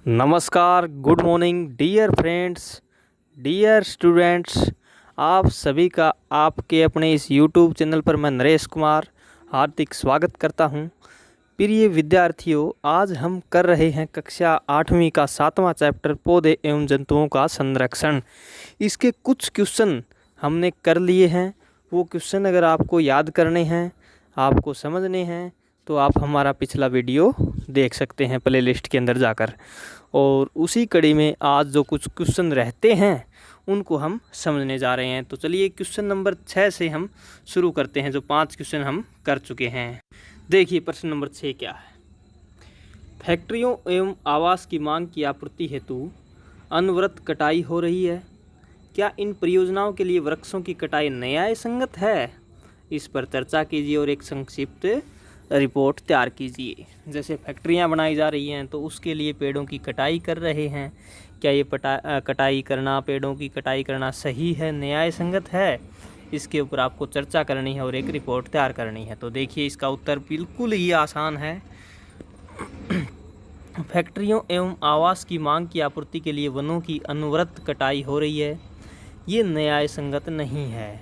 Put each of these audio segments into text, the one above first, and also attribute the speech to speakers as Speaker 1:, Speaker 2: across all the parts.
Speaker 1: नमस्कार, good morning dear friends, dear students. आप सभी का आपके अपने इस यूट्यूब चैनल पर मैं नरेश कुमार हार्दिक स्वागत करता हूं। प्रिय विद्यार्थियों, आज हम कर रहे हैं कक्षा 8वीं का 7वां चैप्टर पौधे एवं जंतुओं का संरक्षण। इसके कुछ क्वेश्चन हमने कर लिए हैं। वो क्वेश्चन अगर आपको याद करने हैं, आपको समझने हैं, तो आप हमारा पिछला वीडियो देख सकते हैं प्लेलिस्ट के अंदर जाकर। और उसी कड़ी में आज जो कुछ क्वेश्चन रहते हैं उनको हम समझने जा रहे हैं। तो चलिए क्वेश्चन नंबर 6 से हम शुरू करते हैं, जो 5 क्वेश्चन हम कर चुके हैं। देखिए प्रश्न नंबर 6 क्या है। फैक्ट्रियों एवं आवास की मांग की आपूर्ति हेतु अनवरत कटाई हो रही है। क्या इन परियोजनाओं के लिए वृक्षों की कटाई न्याय संगत है? इस पर चर्चा कीजिए और एक संक्षिप्त रिपोर्ट तैयार कीजिए। जैसे फैक्ट्रियां बनाई जा रही हैं तो उसके लिए पेड़ों की कटाई कर रहे हैं। क्या ये कटाई करना, पेड़ों की कटाई करना सही है, न्याय संगत है? इसके ऊपर आपको चर्चा करनी है और एक रिपोर्ट तैयार करनी है। तो देखिए इसका उत्तर बिल्कुल ही आसान है। फैक्ट्रियों एवं आवास की मांग की आपूर्ति के लिए वनों की अनवरत कटाई हो रही है, ये न्याय संगत नहीं है।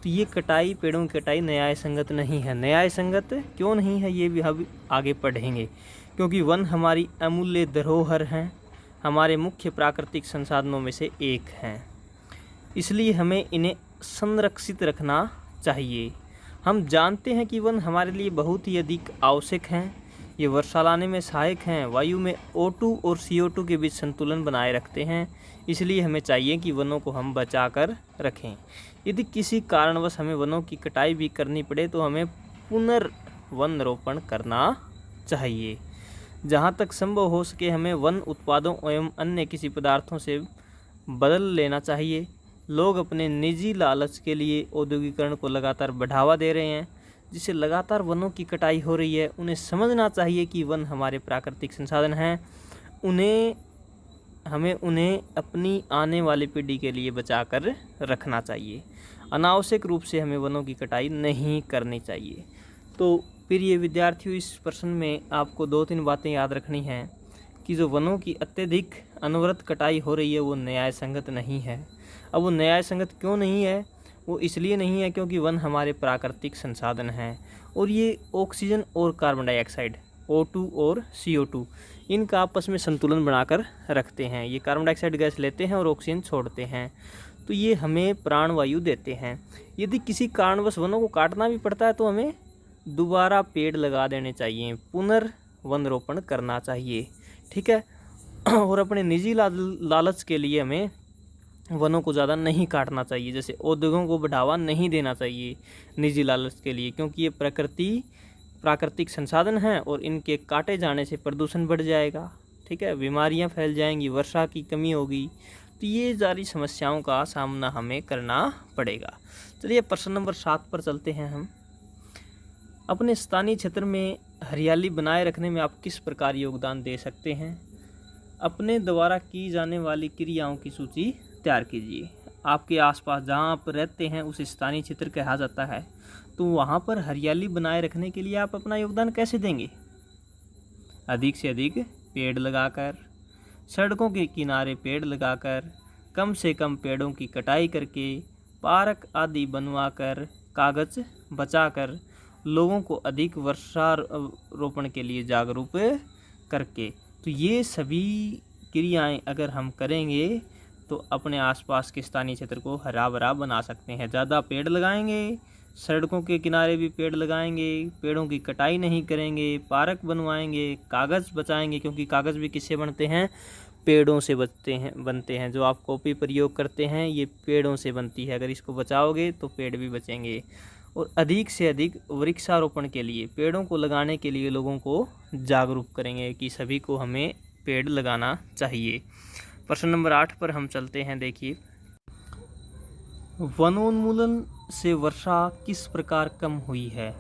Speaker 1: तो ये कटाई, पेड़ों की कटाई न्याय संगत नहीं है। न्याय संगत क्यों नहीं है ये भी हम आगे पढ़ेंगे। क्योंकि वन हमारी अमूल्य धरोहर हैं, हमारे मुख्य प्राकृतिक संसाधनों में से एक हैं, इसलिए हमें इन्हें संरक्षित रखना चाहिए। हम जानते हैं कि वन हमारे लिए बहुत ही अधिक आवश्यक हैं। ये वर्षा लाने में सहायक हैं, वायु में O2 और CO2 के बीच संतुलन बनाए रखते हैं। इसलिए हमें चाहिए कि वनों को हम बचा कर रखें। यदि किसी कारणवश हमें वनों की कटाई भी करनी पड़े तो हमें पुनर्वन रोपण करना चाहिए। जहाँ तक संभव हो सके हमें वन उत्पादों एवं अन्य किसी पदार्थों से बदल लेना चाहिए। लोग अपने निजी लालच के लिए औद्योगिकरण को लगातार बढ़ावा दे रहे हैं, जिससे लगातार वनों की कटाई हो रही है। उन्हें समझना चाहिए कि वन हमारे प्राकृतिक संसाधन हैं, हमें उन्हें अपनी आने वाली पीढ़ी के लिए बचा कर रखना चाहिए। अनावश्यक रूप से हमें वनों की कटाई नहीं करनी चाहिए। तो प्रिय विद्यार्थियों, इस प्रश्न में आपको 2-3 बातें याद रखनी हैं कि जो वनों की अत्यधिक अनवरत कटाई हो रही है वो न्याय संगत नहीं है। अब वो न्याय संगत क्यों नहीं है? वो इसलिए नहीं है क्योंकि वन हमारे प्राकृतिक संसाधन हैं और ये ऑक्सीजन और कार्बन डाइऑक्साइड O2 और CO2 इनका आपस में संतुलन बनाकर रखते हैं। ये कार्बन डाइऑक्साइड गैस लेते हैं और ऑक्सीजन छोड़ते हैं, तो ये हमें प्राणवायु देते हैं। यदि किसी कारणवश वनों को काटना भी पड़ता है तो हमें दोबारा पेड़ लगा देने चाहिए, पुनर्वन रोपण करना चाहिए, ठीक है। और अपने निजी लालच के लिए हमें वनों को ज़्यादा नहीं काटना चाहिए। जैसे उद्योगों को बढ़ावा नहीं देना चाहिए निजी लालच के लिए, क्योंकि ये प्राकृतिक संसाधन हैं और इनके काटे जाने से प्रदूषण बढ़ जाएगा, ठीक है, बीमारियां फैल जाएंगी, वर्षा की कमी होगी, तो ये सारी समस्याओं का सामना हमें करना पड़ेगा। चलिए प्रश्न नंबर 7 पर चलते हैं हम। अपने स्थानीय क्षेत्र में हरियाली बनाए रखने में आप किस प्रकार योगदान दे सकते हैं? अपने द्वारा की जाने वाली क्रियाओं की सूची तैयार कीजिए। आपके आसपास जहां आप रहते हैं उसे स्थानीय क्षेत्र कहा जाता है, तो वहां पर हरियाली बनाए रखने के लिए आप अपना योगदान कैसे देंगे? अधिक से अधिक पेड़ लगाकर, सड़कों के किनारे पेड़ लगाकर, कम से कम पेड़ों की कटाई करके, पार्क आदि बनवाकर, कागज बचाकर, लोगों को अधिक वृक्षारोपण के लिए जागरूक करके। तो ये सभी क्रियाएं अगर हम करेंगे तो अपने आसपास के स्थानीय क्षेत्र को हरा भरा बना सकते हैं। ज़्यादा पेड़ लगाएंगे, सड़कों के किनारे भी पेड़ लगाएंगे, पेड़ों की कटाई नहीं करेंगे, पार्क बनवाएंगे, कागज़ बचाएंगे, क्योंकि कागज़ भी किससे बनते हैं? पेड़ों से बनते हैं। जो आप कॉपी प्रयोग करते हैं ये पेड़ों से बनती है। अगर इसको बचाओगे तो पेड़ भी बचेंगे। और अधिक से अधिक वृक्षारोपण के लिए, पेड़ों को लगाने के लिए लोगों को जागरूक करेंगे कि सभी को हमें पेड़ लगाना चाहिए। प्रश्न नंबर 8 पर हम चलते हैं। देखिए, वनोन्मूलन से वर्षा किस प्रकार कम हुई है?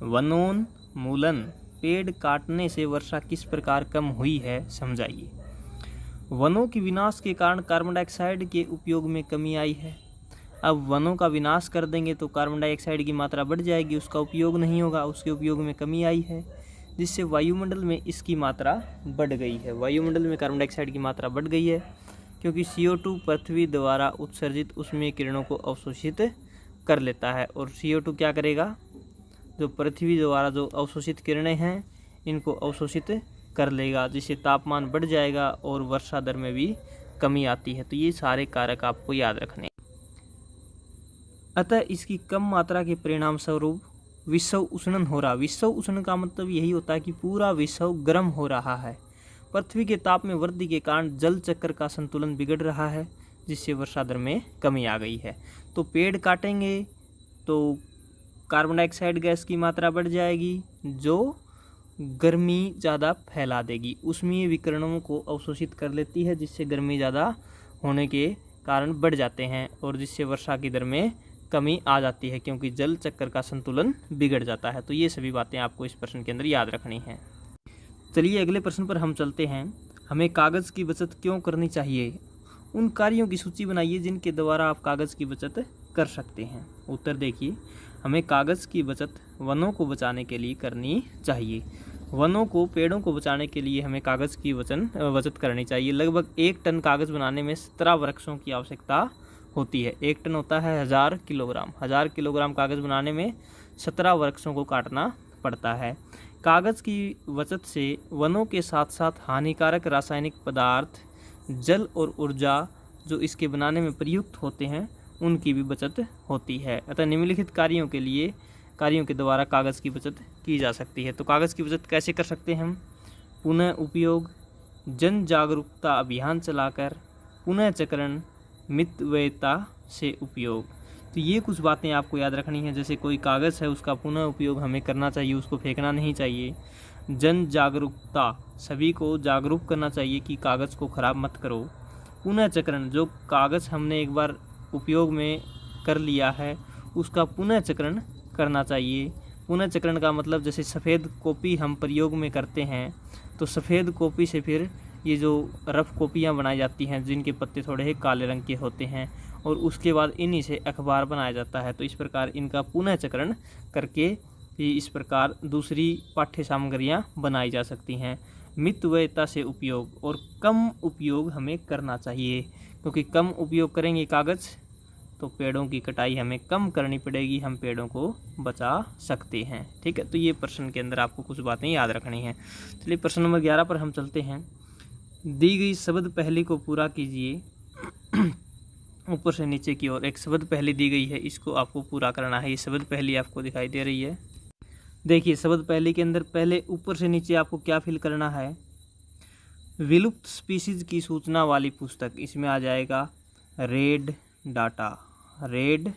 Speaker 1: वनोन्मूलन, पेड़ काटने से वर्षा किस प्रकार कम हुई है, समझाइए। वनों के विनाश के कारण कार्बन डाइऑक्साइड के उपयोग में कमी आई है। अब वनों का विनाश कर देंगे तो कार्बन डाइऑक्साइड की मात्रा बढ़ जाएगी, उसका उपयोग नहीं होगा, उसके उपयोग में कमी आई है, जिससे वायुमंडल में इसकी मात्रा बढ़ गई है। वायुमंडल में कार्बन डाइऑक्साइड की मात्रा बढ़ गई है क्योंकि CO2 पृथ्वी द्वारा उत्सर्जित ऊष्मीय किरणों को अवशोषित कर लेता है, और CO2 क्या करेगा, जो पृथ्वी द्वारा जो अवशोषित किरणें हैं इनको अवशोषित कर लेगा, जिससे तापमान बढ़ जाएगा और वर्षा दर में भी कमी आती है। तो ये सारे कारक आपको याद रखने। अतः इसकी कम मात्रा के परिणाम स्वरूप विश्व उष्णन हो रहा। विश्व उष्णन का मतलब यही होता है कि पूरा विश्व गर्म हो रहा है। पृथ्वी के ताप में वृद्धि के कारण जल चक्र का संतुलन बिगड़ रहा है, जिससे वर्षा दर में कमी आ गई है। तो पेड़ काटेंगे तो कार्बन डाइऑक्साइड गैस की मात्रा बढ़ जाएगी, जो गर्मी ज़्यादा फैला देगी, ऊष्मीय विकिरणों को अवशोषित कर लेती है, जिससे गर्मी ज़्यादा होने के कारण बढ़ जाते हैं और जिससे वर्षा की दर में कमी आ जाती है, क्योंकि जल चक्र का संतुलन बिगड़ जाता है। तो ये सभी बातें आपको इस प्रश्न के अंदर याद रखनी हैं। चलिए अगले प्रश्न पर हम चलते हैं। हमें कागज़ की बचत क्यों करनी चाहिए? उन कार्यों की सूची बनाइए जिनके द्वारा आप कागज़ की बचत कर सकते हैं। उत्तर देखिए, हमें कागज़ की बचत वनों को बचाने के लिए करनी चाहिए। वनों को, पेड़ों को बचाने के लिए हमें कागज़ की बचत करनी चाहिए। लगभग 1 टन कागज़ बनाने में 17 वृक्षों की आवश्यकता होती है। 1 टन होता है 1000 किलोग्राम। 1000 किलोग्राम कागज़ बनाने में 17 वृक्षों को काटना पड़ता है। कागज़ की बचत से वनों के साथ साथ हानिकारक रासायनिक पदार्थ, जल और ऊर्जा जो इसके बनाने में प्रयुक्त होते हैं उनकी भी बचत होती है। अतः निम्नलिखित कार्यों के द्वारा कागज़ की बचत की जा सकती है। तो कागज़ की बचत कैसे कर सकते हैं हम? पुनः उपयोग, जन जागरूकता अभियान चलाकर, पुनः चक्रण, मितव्ययता से उपयोग। तो ये कुछ बातें आपको याद रखनी है। जैसे कोई कागज़ है उसका पुनः उपयोग हमें करना चाहिए, उसको फेंकना नहीं चाहिए। जन जागरूकता, सभी को जागरूक करना चाहिए कि कागज़ को ख़राब मत करो। पुनः चक्रण, जो कागज़ हमने एक बार उपयोग में कर लिया है उसका पुनः चक्रण करना चाहिए। पुनः चक्रण का मतलब जैसे सफ़ेद कॉपी हम प्रयोग में करते हैं तो सफ़ेद कॉपी से फिर ये जो रफ़ कॉपियाँ बनाई जाती हैं जिनके पत्ते थोड़े ही काले रंग के होते हैं और उसके बाद इन्हीं से अखबार बनाया जाता है। तो इस प्रकार इनका पुनः चक्रण करके ही इस प्रकार दूसरी पाठ्य सामग्रियाँ बनाई जा सकती हैं। मितव्ययता से उपयोग और कम उपयोग हमें करना चाहिए, क्योंकि कम उपयोग करेंगे कागज़ तो पेड़ों की कटाई हमें कम करनी पड़ेगी, हम पेड़ों को बचा सकते हैं। ठीक है, तो ये प्रश्न के अंदर आपको कुछ बातें याद रखनी हैं। चलिए प्रश्न नंबर 11 पर हम चलते हैं। दी गई शब्द पहली को पूरा कीजिए। ऊपर से नीचे की ओर एक शब्द पहली दी गई है, इसको आपको पूरा करना है। ये शब्द पहली आपको दिखाई दे रही है। देखिए शब्द पहली के अंदर पहले ऊपर से नीचे आपको क्या फिल करना है? विलुप्त स्पीशीज की सूचना वाली पुस्तक, इसमें आ जाएगा रेड डाटा। रेड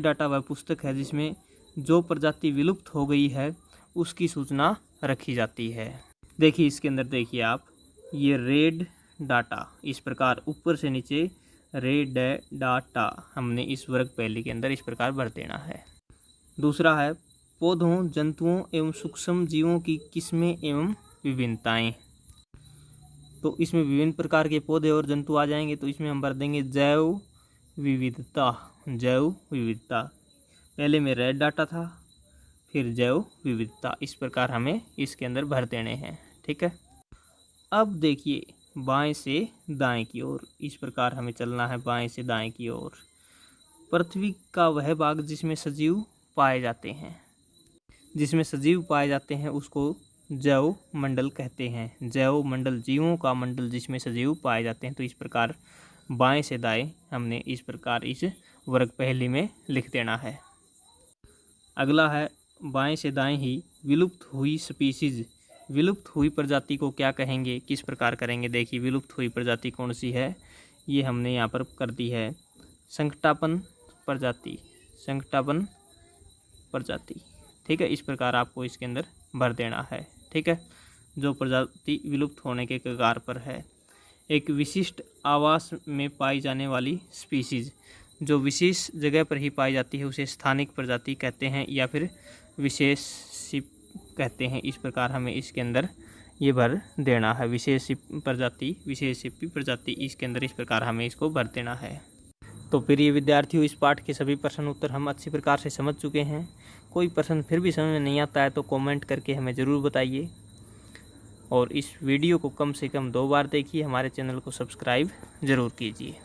Speaker 1: डाटा वह पुस्तक है जिसमें जो प्रजाति विलुप्त हो गई है उसकी सूचना रखी जाती है। देखिए इसके अंदर देखिए आप, ये रेड डाटा, इस प्रकार ऊपर से नीचे रेड डाटा हमने इस वर्ग पहली के अंदर इस प्रकार भर देना है। दूसरा है पौधों, जंतुओं एवं सूक्ष्म जीवों की किस्में एवं विभिन्नताएं। तो इसमें विभिन्न प्रकार के पौधे और जंतु आ जाएंगे, तो इसमें हम भर देंगे जैव विविधता। जैव विविधता, पहले में रेड डाटा था फिर जैव विविधता, इस प्रकार हमें इसके अंदर भर देने हैं। ठीक है, अब देखिए बाएं से दाएं की ओर, इस प्रकार हमें चलना है बाएं से दाएं की ओर। पृथ्वी का वह भाग जिसमें सजीव पाए जाते हैं उसको जैव मंडल कहते हैं। जैव मंडल, जीवों का मंडल जिसमें सजीव पाए जाते हैं। तो इस प्रकार बाएं से दाएं हमने इस प्रकार इस वर्ग पहली में लिख देना है। अगला है बाएं से दाएं ही विलुप्त हुई स्पीशीज। विलुप्त हुई प्रजाति को क्या कहेंगे, किस प्रकार करेंगे? देखिए विलुप्त हुई प्रजाति कौन सी है, ये हमने यहाँ पर कर दी है संकटापन प्रजाति। संकटापन प्रजाति, ठीक है, इस प्रकार आपको इसके अंदर भर देना है। ठीक है, जो प्रजाति विलुप्त होने के कगार पर है। एक विशिष्ट आवास में पाई जाने वाली स्पीशीज, जो विशेष जगह पर ही पाई जाती है उसे स्थानिक प्रजाति कहते हैं या फिर विशेष कहते हैं। इस प्रकार हमें इसके अंदर ये भर देना है। विशेष प्रजाति, विशेष प्रजाति, इसके अंदर इस प्रकार हमें इसको भर देना है। तो प्रिय विद्यार्थियों, इस पाठ के सभी प्रश्न उत्तर हम अच्छी प्रकार से समझ चुके हैं। कोई प्रश्न फिर भी समझ में नहीं आता है तो कमेंट करके हमें ज़रूर बताइए, और इस वीडियो को कम से कम 2 बार देखिए। हमारे चैनल को सब्सक्राइब ज़रूर कीजिए।